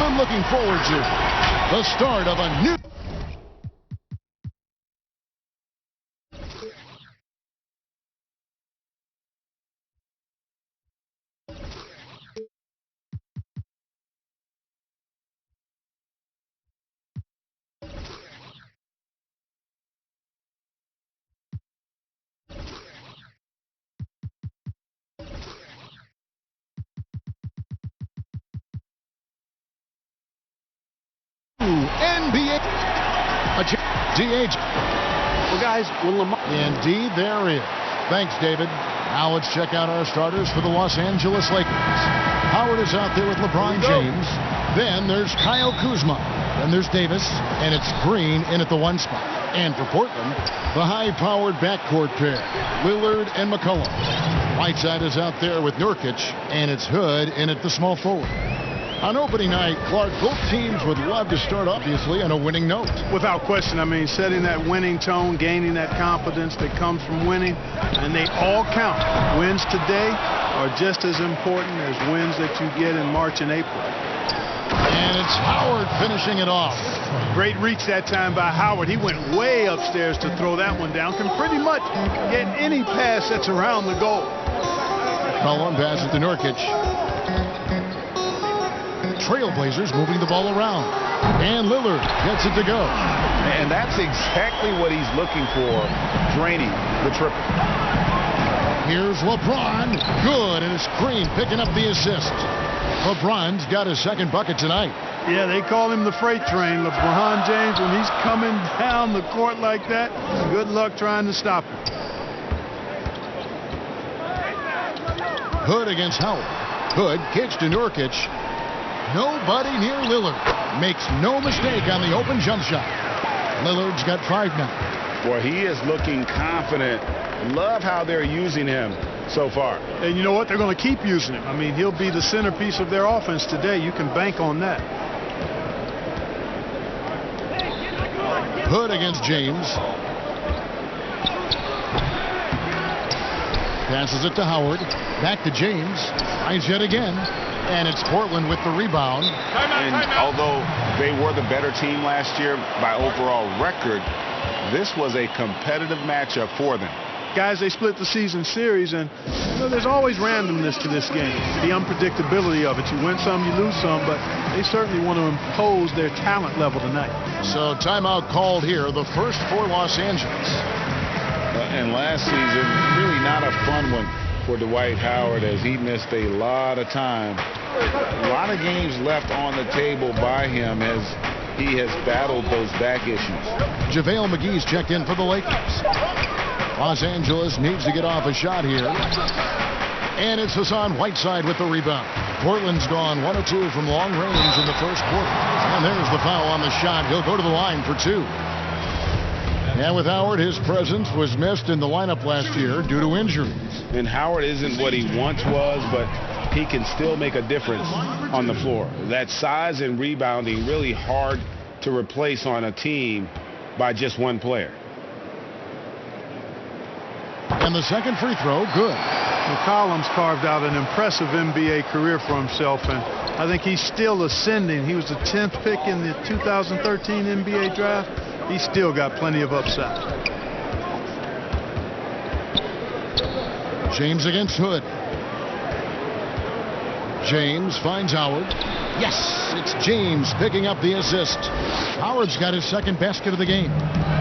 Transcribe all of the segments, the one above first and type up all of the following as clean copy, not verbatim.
I'm looking forward to the start of a new... NBA DH. Well, guys, when Lamar... Indeed, there is. Thanks, David. Now let's check out our starters for the Los Angeles Lakers. Howard is out there with LeBron James. Then there's Kyle Kuzma. Then there's Davis, and it's Green in at the 1 spot. And for Portland, the high-powered backcourt pair, Lillard and McCollum. Whiteside is out there with Nurkic, and it's Hood in at the small forward. On opening night, Clark, both teams would love to start, obviously, on a winning note. Without question. I mean, setting that winning tone, gaining that confidence that comes from winning, and they all count. Wins today are just as important as wins that you get in March and April. And it's Howard finishing it off. Great reach that time by Howard. He went way upstairs to throw that one down. Can pretty much get any pass that's around the goal. McCollum passes to Nurkic. Trailblazers moving the ball around. And Lillard gets it to go. And that's exactly what he's looking for, draining the triple. Here's LeBron. Good, and it's Green picking up the assist. LeBron's got his second bucket tonight. Yeah, they call him the freight train. LeBron James, when he's coming down the court like that, good luck trying to stop him. Hood against Howard. Hood kicks to Nurkic. Nobody near Lillard. Makes no mistake on the open jump shot. Lillard's got 5 now. Boy, he is looking confident. Love how they're using him so far. And you know what? They're going to keep using him. I mean, he'll be the centerpiece of their offense today. You can bank on that. Hood against James. Passes it to Howard. Back to James. Finds yet again. And it's Portland with the rebound. And although they were the better team last year by overall record, this was a competitive matchup for them. Guys, they split the season series, and you know, there's always randomness to this game. The unpredictability of it. You win some, you lose some, but they certainly want to impose their talent level tonight. So timeout called here, the first for Los Angeles. And last season, really not a fun one for Dwight Howard, as he missed a lot of time. A lot of games left on the table by him as he has battled those back issues. JaVale McGee's checked in for the Lakers. Los Angeles needs to get off a shot here. And it's Hassan Whiteside with the rebound. Portland's gone 1 of 2 from long range in the first quarter. And there's the foul on the shot. He'll go to the line for 2. And with Howard, his presence was missed in the lineup last year due to injuries. And Howard isn't what he once was, but he can still make a difference on the floor. That size and rebounding really hard to replace on a team by just one player. And the second free throw, good. McCollum's carved out an impressive NBA career for himself, and I think he's still ascending. He was the 10th pick in the 2013 NBA draft. He's still got plenty of upside. James against Hood. James finds Howard. Yes, it's James picking up the assist. Howard's got his second basket of the game.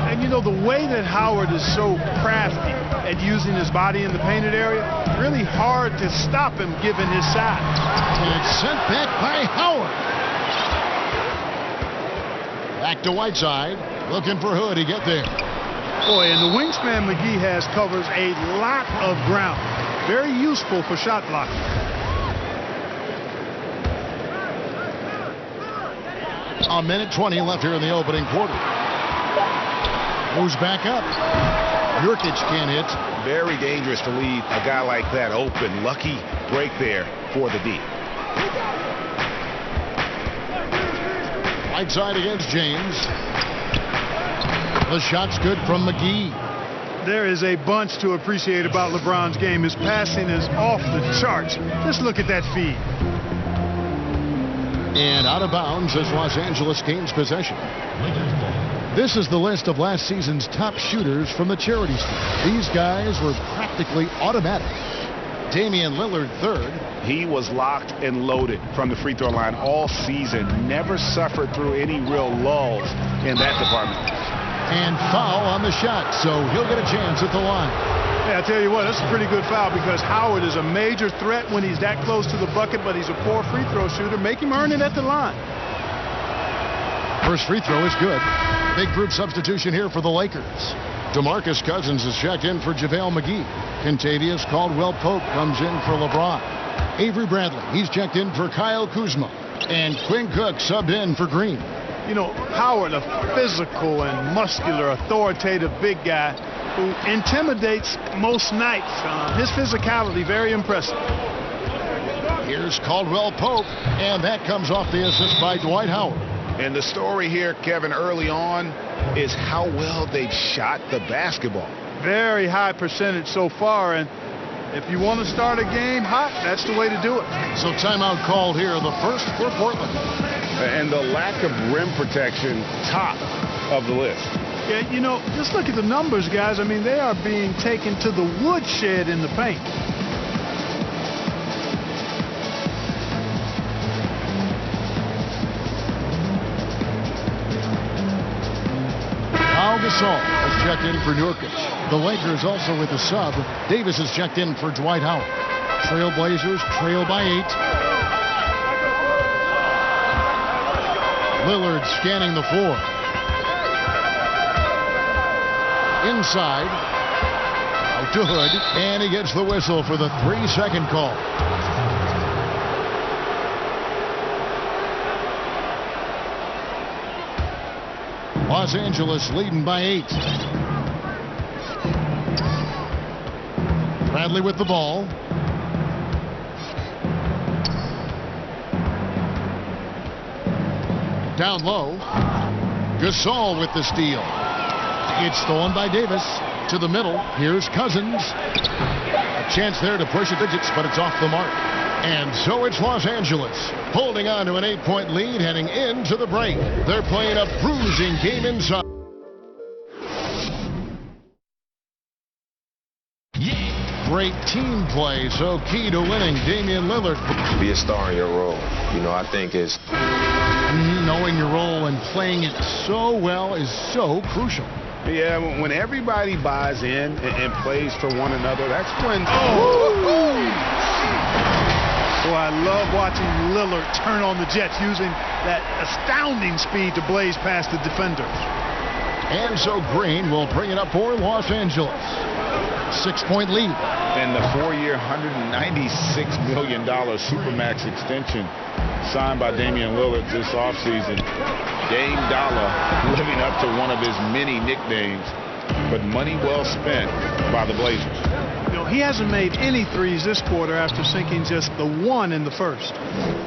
And you know, the way that Howard is so crafty at using his body in the painted area, really hard to stop him given his size. And it's sent back by Howard. Back to Whiteside. Looking for Hood. He get there. Boy, and the wingspan McGee has covers a lot of ground. Very useful for shot blocking. A minute 20 left here in the opening quarter. Moves back up. Nurkic can't hit. Very dangerous to leave a guy like that open. Lucky break there for the D. Whiteside against James. The shot's good from McGee. There is a bunch to appreciate about LeBron's game. His passing is off the charts. Just look at that feed. And out of bounds as Los Angeles gains possession. This is the list of last season's top shooters from the charity stripe. These guys were practically automatic. Damian Lillard, third. He was locked and loaded from the free throw line all season. Never suffered through any real lulls in that department. And foul on the shot, so he'll get a chance at the line. Yeah, I tell you what, that's a pretty good foul because Howard is a major threat when he's that close to the bucket, but he's a poor free throw shooter. Make him earn it at the line. First free throw is good. Big group substitution here for the Lakers. DeMarcus Cousins is checked in for JaVale McGee. Kentavious Caldwell-Pope comes in for LeBron. Avery Bradley, he's checked in for Kyle Kuzma. And Quinn Cook subbed in for Green. You know, Howard, a physical and muscular, authoritative big guy who intimidates most nights. His physicality, very impressive. Here's Caldwell-Pope, and that comes off the assist by Dwight Howard. And the story here, Kevin, early on is how well they've shot the basketball. Very high percentage so far, and if you want to start a game hot, that's the way to do it. So timeout called here, the first for Portland. And the lack of rim protection, top of the list. Yeah, you know, just look at the numbers, guys. I mean, they are being taken to the woodshed in the paint. Gasol has checked in for Nurkic. The Lakers also with a sub. Davis is checked in for Dwight Howard. Trailblazers trail by 8. Lillard scanning the floor. Inside. Out to Hood. And he gets the whistle for the 3-second call. Los Angeles leading by 8. Bradley with the ball. Down low. Gasol with the steal. It's stolen by Davis. To the middle. Here's Cousins. A chance there to push the digits, but it's off the mark. And so it's Los Angeles holding on to an 8-point lead heading into the break. They're playing a bruising game inside. Great team play, so key to winning. Damian Lillard. Be a star in your role. You know, I think is knowing your role and playing it so well is so crucial. Yeah, when everybody buys in and plays for one another, that's when... Boy, I love watching Lillard turn on the Jets using that astounding speed to blaze past the defenders. And so Green will bring it up for Los Angeles. 6-point lead. And the 4-year, $196 million Supermax extension signed by Damian Lillard this offseason. Dame Dollar living up to one of his many nicknames, but money well spent by the Blazers. You know, he hasn't made any threes this quarter after sinking just the one in the first.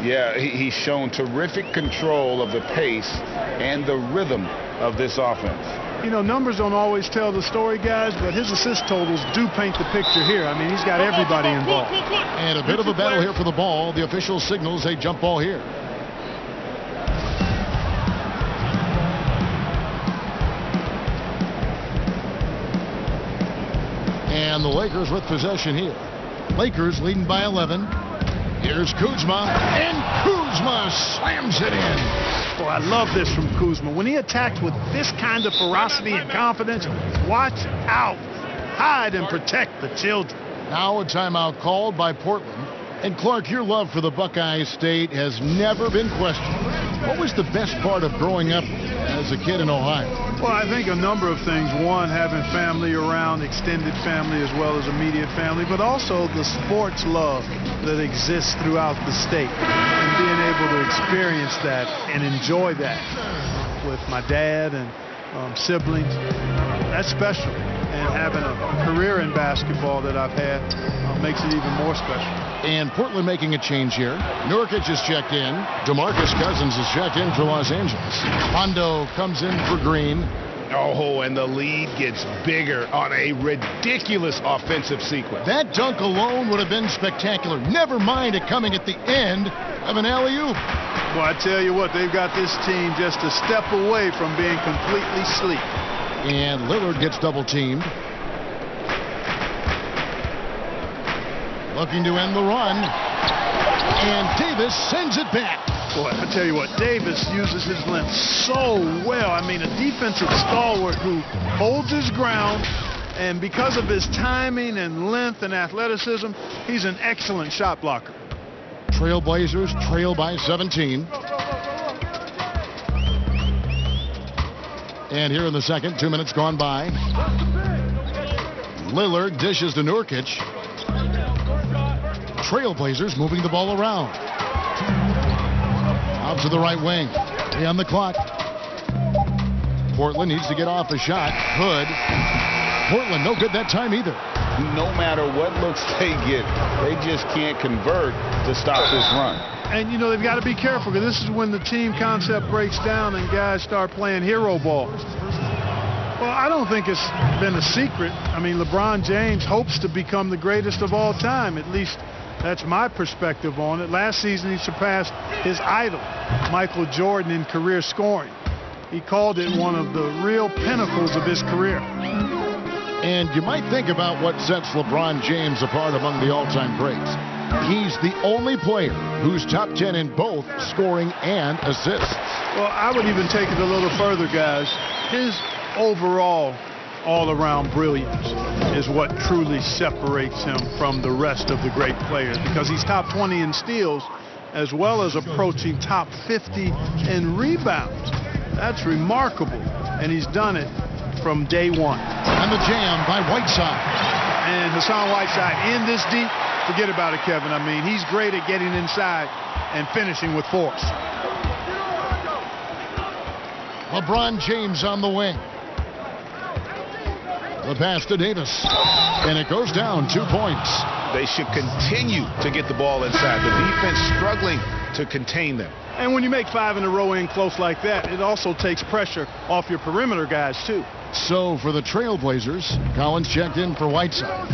Yeah, he's shown terrific control of the pace and the rhythm of this offense. You know, numbers don't always tell the story, guys, but his assist totals do paint the picture here. I mean, he's got everybody involved. And a bit of a battle here for the ball. The official signals a jump ball here. And the Lakers with possession here. Lakers leading by 11. Here's Kuzma, and Kuzma slams it in. Boy, I love this from Kuzma. When he attacks with this kind of ferocity and confidence, watch out. Hide and protect the children. Now a timeout called by Portland. And Clark, your love for the Buckeye State has never been questioned. What was the best part of growing up as a kid in Ohio? Well, I think a number of things. One, having family around, extended family as well as immediate family, but also the sports love that exists throughout the state. And being able to experience that and enjoy that with my dad and siblings, that's special. And having a career in basketball that I've had makes it even more special. And Portland making a change here. Nurkic is checked in. DeMarcus Cousins is checked in for Los Angeles. Hondo comes in for Green. Oh, and the lead gets bigger on a ridiculous offensive sequence. That dunk alone would have been spectacular. Never mind it coming at the end of an alley-oop. Well, I tell you what, they've got this team just a step away from being completely asleep. And Lillard gets double-teamed. Looking to end the run. And Davis sends it back. Boy, I tell you what, Davis uses his length so well. I mean, a defensive stalwart who holds his ground, and because of his timing and length and athleticism, he's an excellent shot blocker. Trailblazers trail by 17. And here in the second, 2 minutes gone by. Lillard dishes to Nurkic. Trailblazers moving the ball around. Out to the right wing. 3 on the clock. Portland needs to get off a shot. Hood. Portland no good that time either. No matter what looks they get, they just can't convert to stop this run. And, you know, they've got to be careful because this is when the team concept breaks down and guys start playing hero ball. Well, I don't think it's been a secret. I mean, LeBron James hopes to become the greatest of all time. At least that's my perspective on it. Last season, he surpassed his idol, Michael Jordan, in career scoring. He called it one of the real pinnacles of his career. And you might think about what sets LeBron James apart among the all-time greats. He's the only player who's top 10 in both scoring and assists. Well, I would even take it a little further, guys. His overall all-around brilliance is what truly separates him from the rest of the great players, because he's top 20 in steals as well as approaching top 50 in rebounds. That's remarkable, and he's done it from day one. And the jam by Whiteside. And Hassan Whiteside in this deep, forget about it, Kevin. I mean, he's great at getting inside and finishing with force. LeBron James on the wing. The pass to Davis. And it goes down 2 points. They should continue to get the ball inside. The defense struggling to contain them. And when you make 5 in a row in close like that, it also takes pressure off your perimeter guys, too. So for the Trailblazers, Collins checked in for Whiteside.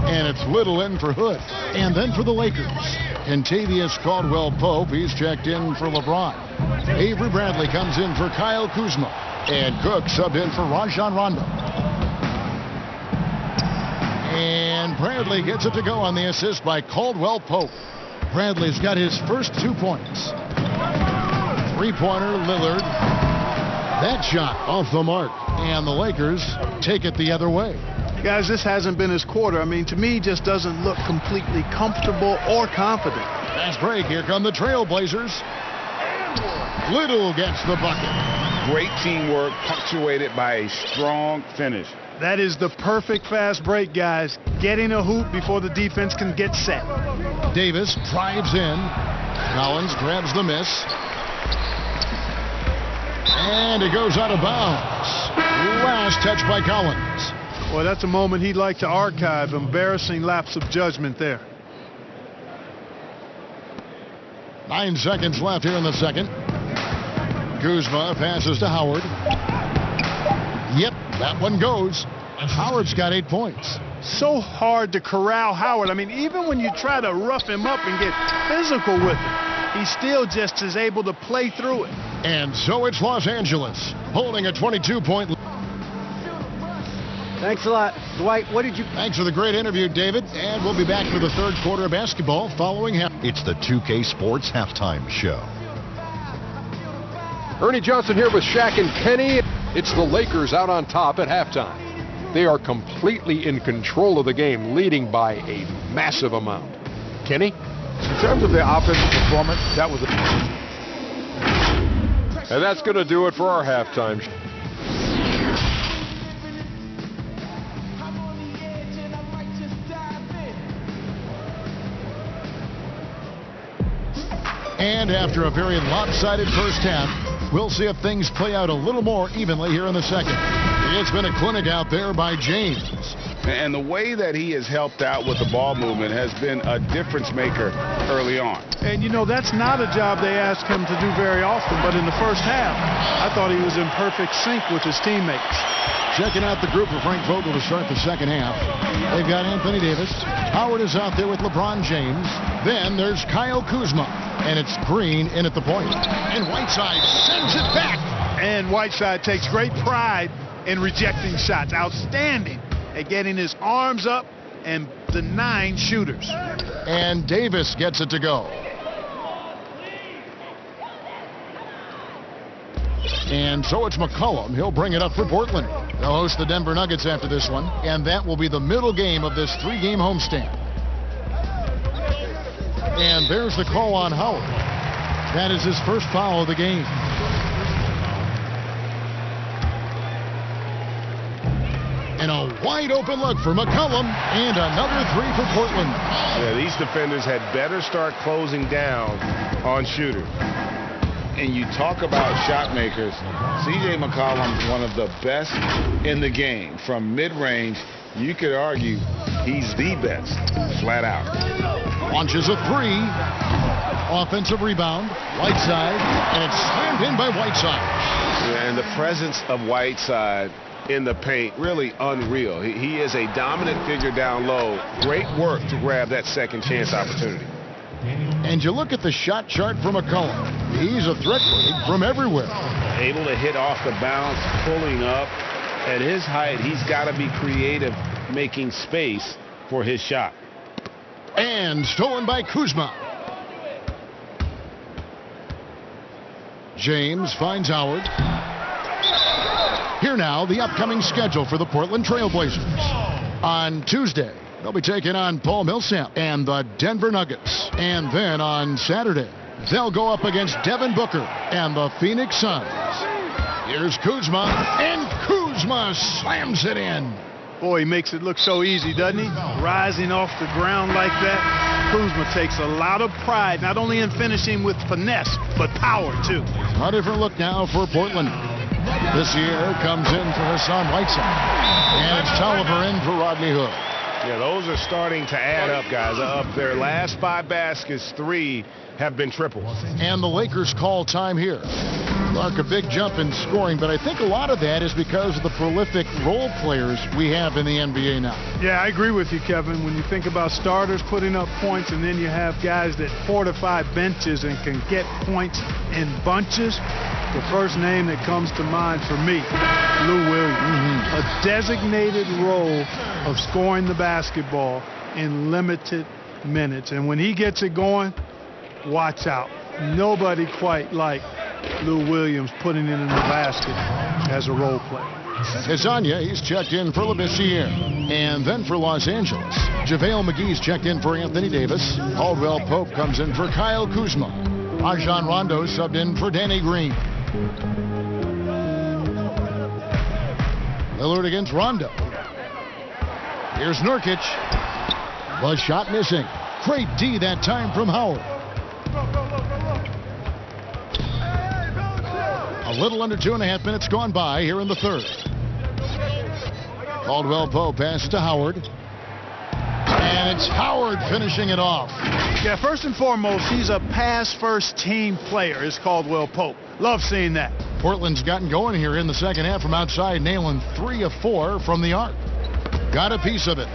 And it's Little in for Hood. And then for the Lakers, Kentavious Caldwell-Pope, he's checked in for LeBron. Avery Bradley comes in for Kyle Kuzma. And Cook subbed in for Rajon Rondo. And Bradley gets it to go on the assist by Caldwell-Pope. Bradley's got his first 2 points. Three-pointer, Lillard. That shot off the mark. And the Lakers take it the other way. Guys, this hasn't been his quarter. I mean, to me, just doesn't look completely comfortable or confident. Fast break. Here come the Trailblazers. Little gets the bucket. Great teamwork punctuated by a strong finish. That is the perfect fast break, guys. Getting a hoop before the defense can get set. Davis drives in. Collins grabs the miss. And it goes out of bounds. Last touch by Collins. Well, that's a moment he'd like to archive. Embarrassing lapse of judgment there. 9 seconds left here in the second. Kuzma passes to Howard. Yep, that one goes. Howard's got 8 points. So hard to corral Howard. I mean, even when you try to rough him up and get physical with him, he still just is able to play through it. And so it's Los Angeles holding a 22-point lead. Thanks a lot. Dwight, what did you... Thanks for the great interview, David. And we'll be back for the third quarter of basketball following half. It's the 2K Sports Halftime Show. Ernie Johnson here with Shaq and Kenny. It's the Lakers out on top at halftime. They are completely in control of the game, leading by a massive amount. Kenny? In terms of their offensive performance, that was And that's going to do it for our halftime show. And after a very lopsided first half, we'll see if things play out a little more evenly here in the second. It's been a clinic out there by James. And the way that he has helped out with the ball movement has been a difference maker early on. And, you know, that's not a job they ask him to do very often, but in the first half, I thought he was in perfect sync with his teammates. Checking out the group for Frank Vogel to start the second half. They've got Anthony Davis. Howard is out there with LeBron James. Then there's Kyle Kuzma. And it's Green in at the point. And Whiteside sends it back. And Whiteside takes great pride in rejecting shots. Outstanding at getting his arms up and denying shooters. And Davis gets it to go. And so it's McCollum. He'll bring it up for Portland. They'll host the Denver Nuggets after this one, and that will be the middle game of this 3-game homestand. And there's the call on Howard. That is his first foul of the game. And a wide open look for McCollum, and another three for Portland. Yeah, these defenders had better start closing down on shooters. And you talk about shot makers, C.J. McCollum, one of the best in the game. From mid-range, you could argue he's the best, flat out. Launches a three. Offensive rebound. Whiteside, and it's slammed in by Whiteside. Yeah, and the presence of Whiteside in the paint, really unreal. He is a dominant figure down low. Great work to grab that second chance opportunity. And you look at the shot chart for McCollum. He's a threat from everywhere. Able to hit off the bounce, pulling up. At his height, he's got to be creative, making space for his shot. And stolen by Kuzma. James finds Howard. Here now, the upcoming schedule for the Portland Trail Blazers. On Tuesday, they'll be taking on Paul Millsap and the Denver Nuggets. And then on Saturday, they'll go up against Devin Booker and the Phoenix Suns. Here's Kuzma, and Kuzma slams it in. Boy, he makes it look so easy, doesn't he? Rising off the ground like that. Kuzma takes a lot of pride, not only in finishing with finesse, but power, too. A different look now for Portland. This year comes in for Hassan Whiteside. And it's Tolliver in for Rodney Hood. Yeah, those are starting to add up, guys. Of their last 5 baskets, 3 have been triples. And the Lakers call time here. Clark, a big jump in scoring, but I think a lot of that is because of the prolific role players we have in the NBA now. Yeah, I agree with you, Kevin. When you think about starters putting up points, and then you have guys that fortify benches and can get points in bunches, the first name that comes to mind for me, Lou Williams. A designated role of scoring the basketball in limited minutes. And when he gets it going, watch out. Nobody quite like Lou Williams putting it in the basket as a role player. Hezonja, he's checked in for Labissiere. And then for Los Angeles, JaVale McGee's checked in for Anthony Davis. Caldwell Pope comes in for Kyle Kuzma. Rajon Rondo subbed in for Danny Green. Lillard against Rondo. Here's Nurkic. The shot missing. Great D that time from Howard. A little under 2.5 minutes gone by here in the third. Caldwell Pope passes to Howard. And it's Howard finishing it off. Yeah, first and foremost, he's a pass-first team player, is Caldwell Pope. Love seeing that. Portland's gotten going here in the second half from outside, nailing 3 of 4 from the arc. Got a piece of it.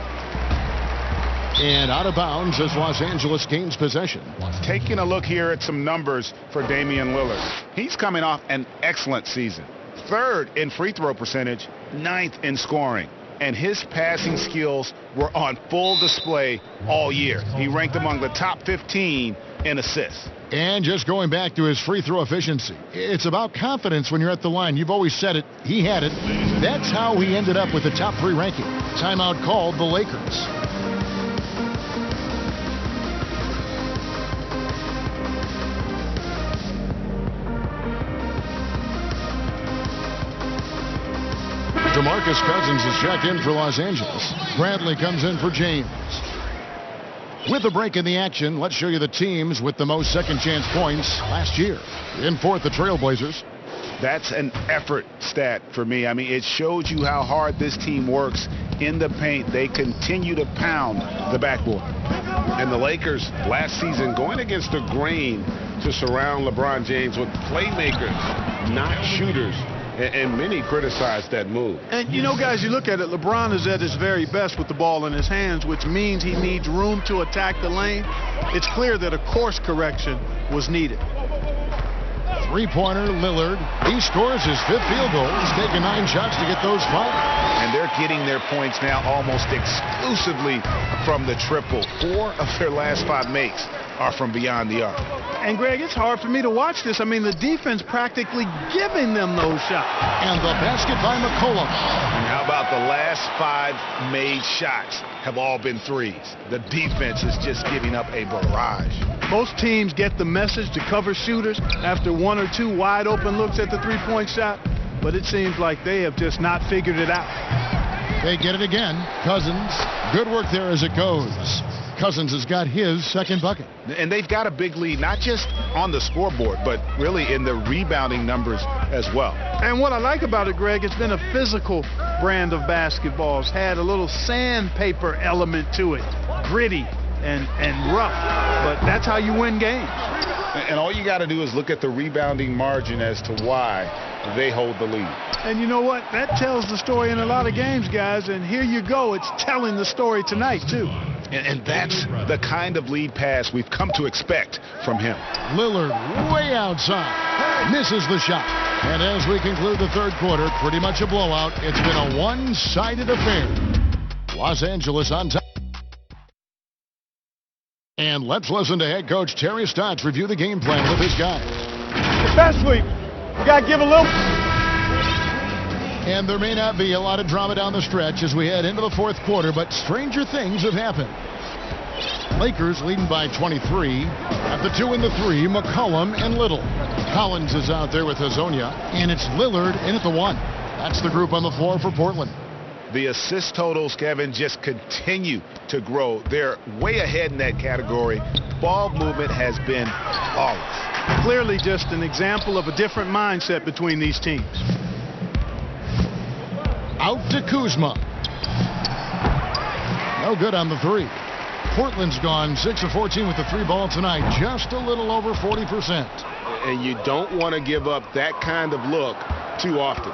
And out of bounds as Los Angeles gains possession. Taking a look here at some numbers for Damian Lillard. He's coming off an excellent season. 3rd in free throw percentage, 9th in scoring. And his passing skills were on full display all year. He ranked among the top 15 in assists. And just going back to his free throw efficiency, it's about confidence when you're at the line. You've always said it. He had it. That's how he ended up with the top 3 ranking. Timeout called the Lakers. DeMarcus Cousins is checked in for Los Angeles. Bradley comes in for James. With a break in the action, let's show you the teams with the most second chance points last year. In fourth, the Trailblazers. That's an effort stat for me. I mean, it shows you how hard this team works in the paint, they continue to pound the backboard. And the Lakers last season going against the grain to surround LeBron James with playmakers, not shooters. And many criticized that move. And, you know, guys, you look at it, LeBron is at his very best with the ball in his hands, which means he needs room to attack the lane. It's clear that a course correction was needed. Three-pointer, Lillard. He scores his 5th field goal. He's taken 9 shots to get those 5. And they're getting their points now almost exclusively from the triple. 4 of their last 5 makes are from beyond the arc. And, Greg, it's hard for me to watch this. I mean, the defense practically giving them those shots. And the basket by McCollum. And how about the last 5 made shots have all been threes? The defense is just giving up a barrage. Most teams get the message to cover shooters after 1 or 2 wide open looks at the three-point shot, but it seems like they have just not figured it out. They get it again. Cousins. Good work there as it goes. Cousins has got his 2nd bucket. And they've got a big lead, not just on the scoreboard, but really in the rebounding numbers as well. And what I like about it, Greg, it's been a physical brand of basketball. It's had a little sandpaper element to it, gritty and rough, but that's how you win games. And all you got to do is look at the rebounding margin as to why they hold the lead. And you know what? That tells the story in a lot of games, guys, and here you go. It's telling the story tonight, too. And that's the kind of lead pass we've come to expect from him. Lillard way outside. Misses the shot. And as we conclude the 3rd quarter, pretty much a blowout. It's been a one-sided affair. Los Angeles on top. And let's listen to head coach Terry Stotts review the game plan with his guys. Defensively, we got to give a little. And there may not be a lot of drama down the stretch as we head into the 4th quarter, but stranger things have happened. Lakers leading by 23. At the 2 and the 3, McCollum and Little. Collins is out there with Hazonia, and it's Lillard in at the 1. That's the group on the floor for Portland. The assist totals, Kevin, just continue to grow. They're way ahead in that category. Ball movement has been flawless. Clearly just an example of a different mindset between these teams. Out to Kuzma. No good on the 3. Portland's gone 6 of 14 with the 3 ball tonight. Just a little over 40%. And you don't want to give up that kind of look too often.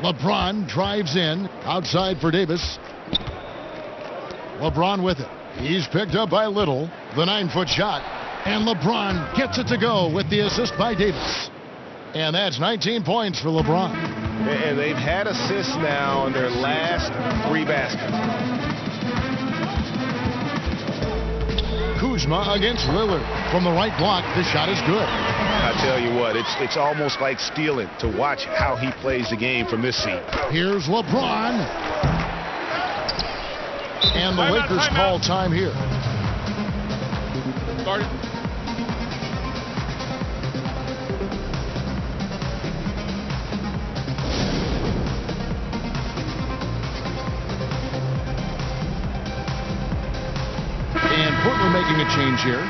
LeBron drives in. Outside for Davis. LeBron with it. He's picked up by Little. The 9-foot shot. And LeBron gets it to go with the assist by Davis. And that's 19 points for LeBron. And they've had assists now in their last 3 baskets. Kuzma against Lillard. From the right block, the shot is good. I tell you what, it's almost like stealing to watch how he plays the game from this seat. Here's LeBron. And the Lakers call time here. Started. And Portland making a change here.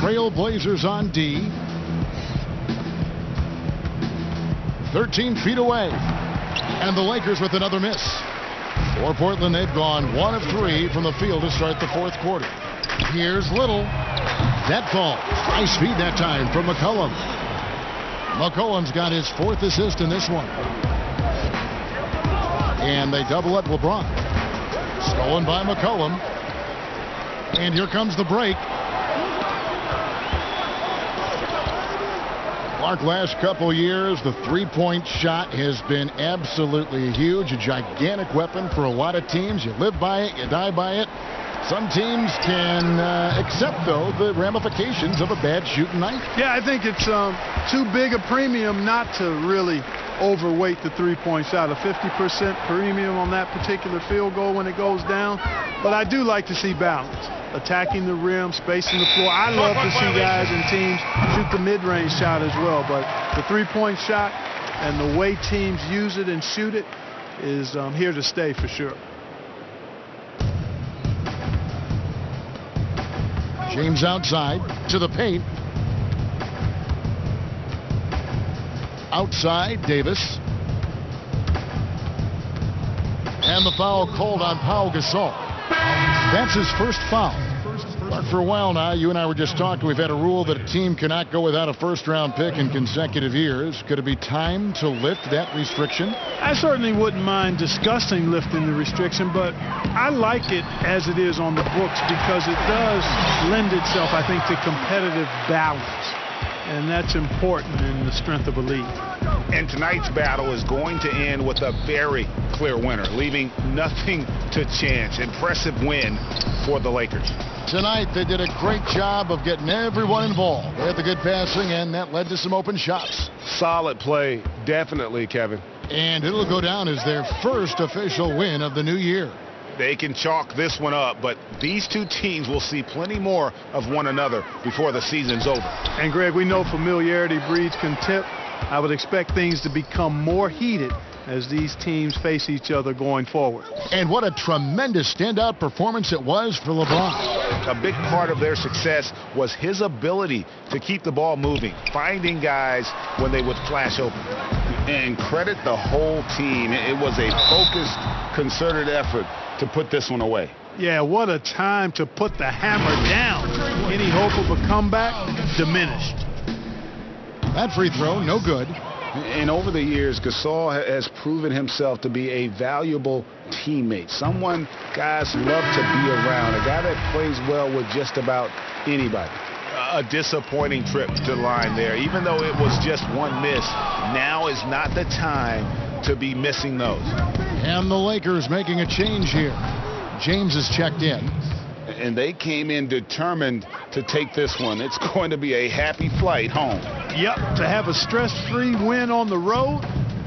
Trailblazers on D. 13 feet away. And the Lakers with another miss. For Portland, they've gone 1 of 3 from the field to start the 4th quarter. Here's Little. That falls. High speed that time from McCollum. McCollum's got his 4th assist in this one. And they double up LeBron. Stolen by McCollum. And here comes the break. Mark, last couple years, the three-point shot has been absolutely huge, a gigantic weapon for a lot of teams. You live by it, you die by it. Some teams can accept, though, the ramifications of a bad shooting night. Yeah, I think it's too big a premium not to really overweight the three-point shot. A 50% premium on that particular field goal when it goes down. But I do like to see balance. Attacking the rim, spacing the floor. I love to see guys and teams shoot the mid-range shot as well. But the three-point shot and the way teams use it and shoot it is here to stay for sure. James outside to the paint. Outside, Davis. And the foul called on Pau Gasol. That's his first foul. But for a while now, you and I were just talking, we've had a rule that a team cannot go without a first-round pick in consecutive years. Could it be time to lift that restriction? I certainly wouldn't mind discussing lifting the restriction, but I like it as it is on the books because it does lend itself, I think, to competitive balance. And that's important in the strength of a league. And tonight's battle is going to end with a very clear winner, leaving nothing to chance. Impressive win for the Lakers. Tonight, they did a great job of getting everyone involved. They had the good passing, and that led to some open shots. Solid play, definitely, Kevin. And it'll go down as their first official win of the new year. They can chalk this one up, but these two teams will see plenty more of one another before the season's over. And, Greg, we know familiarity breeds contempt. I would expect things to become more heated as these teams face each other going forward. And what a tremendous standout performance it was for LeBron. A big part of their success was his ability to keep the ball moving, finding guys when they would flash open. And credit the whole team. It was a focused, concerted effort to put this one away. Yeah, what a time to put the hammer down. Any hope of a comeback diminished. That free throw, no good. And over the years, Gasol has proven himself to be a valuable teammate, someone guys love to be around, a guy that plays well with just about anybody. A disappointing trip to the line there. Even though it was just one miss, now is not the time to be missing those. And the Lakers making a change here. James is checked in. And they came in determined to take this one. It's going to be a happy flight home. Yep, to have a stress-free win on the road,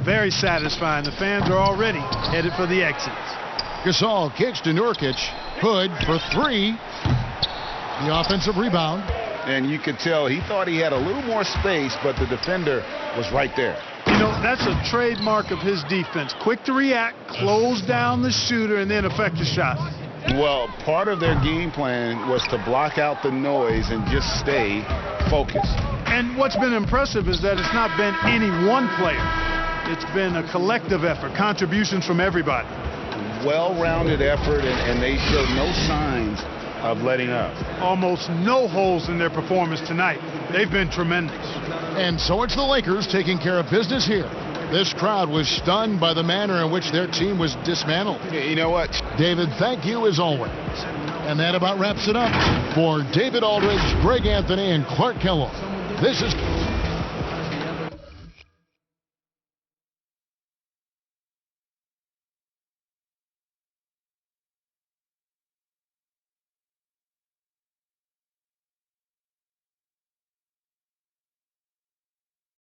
very satisfying. The fans are already headed for the exits. Gasol kicks to Nurkic. Hood for three. The offensive rebound. And you could tell he thought he had a little more space, but the defender was right there. You know, that's a trademark of his defense. Quick to react, close down the shooter, and then affect the shot. Well, part of their game plan was to block out the noise and just stay focused. And what's been impressive is that it's not been any one player. It's been a collective effort, contributions from everybody. Well-rounded effort, and they showed no signs of letting up. Almost no holes in their performance tonight. They've been tremendous. And so it's the Lakers taking care of business here. This crowd was stunned by the manner in which their team was dismantled. You know what? David, thank you as always. And that about wraps it up. For David Aldridge, Greg Anthony, and Clark Kellogg, this is